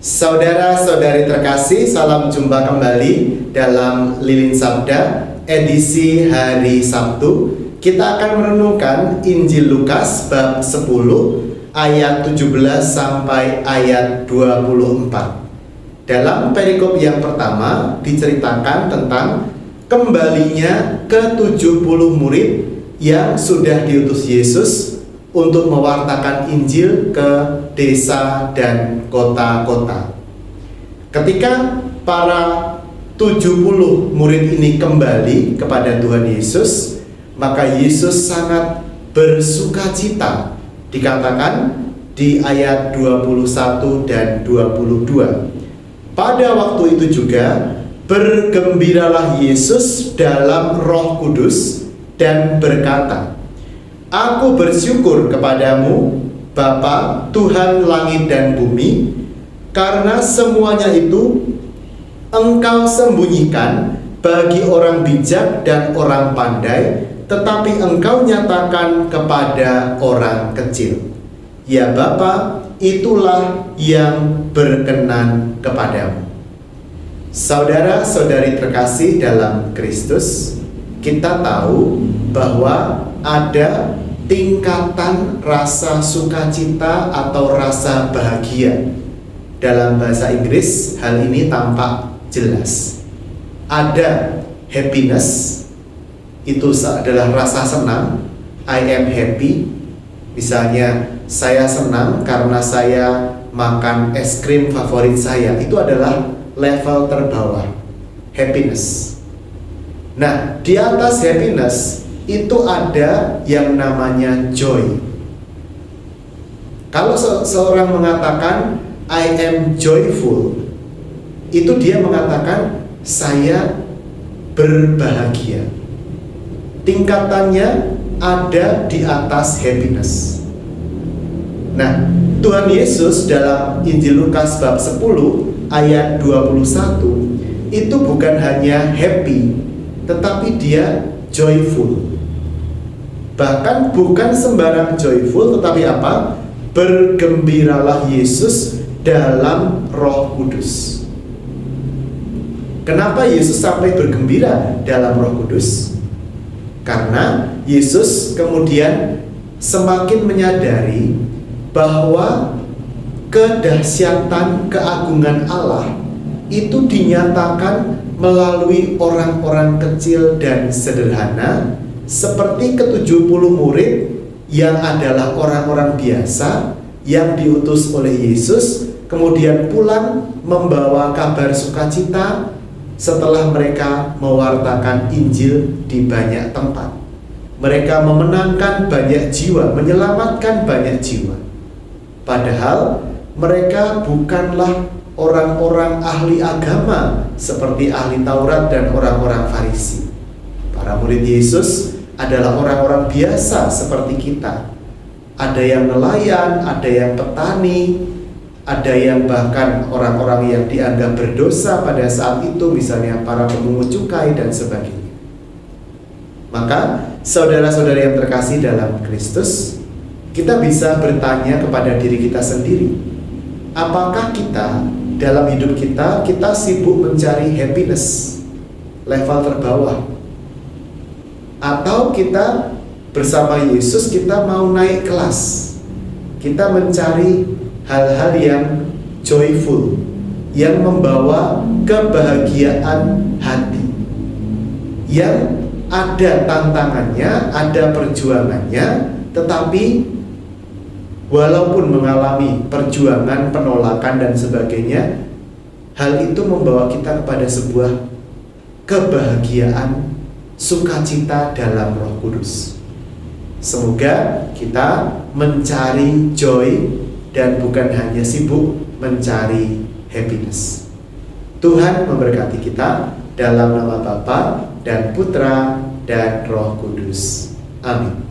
Saudara-saudari terkasih, salam jumpa kembali dalam Lilin Sabda edisi hari Sabtu. Kita akan merenungkan Injil Lukas bab 10 ayat 17 sampai ayat 24. Dalam perikop yang pertama diceritakan tentang kembalinya ke-70 murid yang sudah diutus Yesus untuk mewartakan Injil ke desa dan kota-kota. Ketika para 70 murid ini kembali kepada Tuhan Yesus, maka Yesus sangat bersukacita. Dikatakan di ayat 21 dan 22. Pada waktu itu juga bergembiralah Yesus dalam Roh Kudus dan berkata, "Aku bersyukur kepadamu, Bapa, Tuhan langit dan bumi, karena semuanya itu Engkau sembunyikan bagi orang bijak dan orang pandai, tetapi Engkau nyatakan kepada orang kecil. Ya Bapa, itulah yang berkenan kepadamu." Saudara-saudari terkasih dalam Kristus, kita tahu bahwa ada tingkatan rasa sukacita atau rasa bahagia. Dalam bahasa Inggris, hal ini tampak jelas. Ada happiness, itu adalah rasa senang. I am happy. Misalnya, saya senang karena saya makan es krim favorit saya. Itu adalah level terbawah, happiness. Nah, di atas happiness itu ada yang namanya joy. Kalau seorang mengatakan I am joyful, itu dia mengatakan saya berbahagia. Tingkatannya ada di atas happiness. Nah, Tuhan Yesus dalam Injil Lukas bab 10 ayat 21 itu bukan hanya happy, tetapi dia joyful. Bahkan bukan sembarang joyful, tetapi apa? Bergembiralah Yesus dalam Roh Kudus. Kenapa Yesus sampai bergembira dalam Roh Kudus? Karena Yesus kemudian semakin menyadari bahwa kedahsyatan keagungan Allah itu dinyatakan melalui orang-orang kecil dan sederhana, seperti ke-70 murid yang adalah orang-orang biasa yang diutus oleh Yesus, kemudian pulang membawa kabar sukacita setelah mereka mewartakan Injil di banyak tempat. Mereka memenangkan banyak jiwa, menyelamatkan banyak jiwa. Padahal mereka bukanlah orang-orang ahli agama seperti ahli Taurat dan orang-orang Farisi. Para murid Yesus adalah orang-orang biasa seperti kita. Ada yang nelayan, ada yang petani, ada yang bahkan orang-orang yang dianggap berdosa pada saat itu, misalnya para pemungut cukai dan sebagainya. Maka saudara-saudara yang terkasih dalam Kristus, kita bisa bertanya kepada diri kita sendiri, apakah kita dalam hidup kita sibuk mencari happiness level terbawah, atau kita bersama Yesus kita mau naik kelas, kita mencari hal-hal yang joyful, yang membawa kebahagiaan hati, yang ada tantangannya, ada perjuangannya, tetapi walaupun mengalami perjuangan, penolakan dan sebagainya, hal itu membawa kita kepada sebuah kebahagiaan, sukacita dalam Roh Kudus. Semoga kita mencari joy dan bukan hanya sibuk mencari happiness. Tuhan memberkati kita dalam nama Bapa dan Putra dan Roh Kudus. Amin.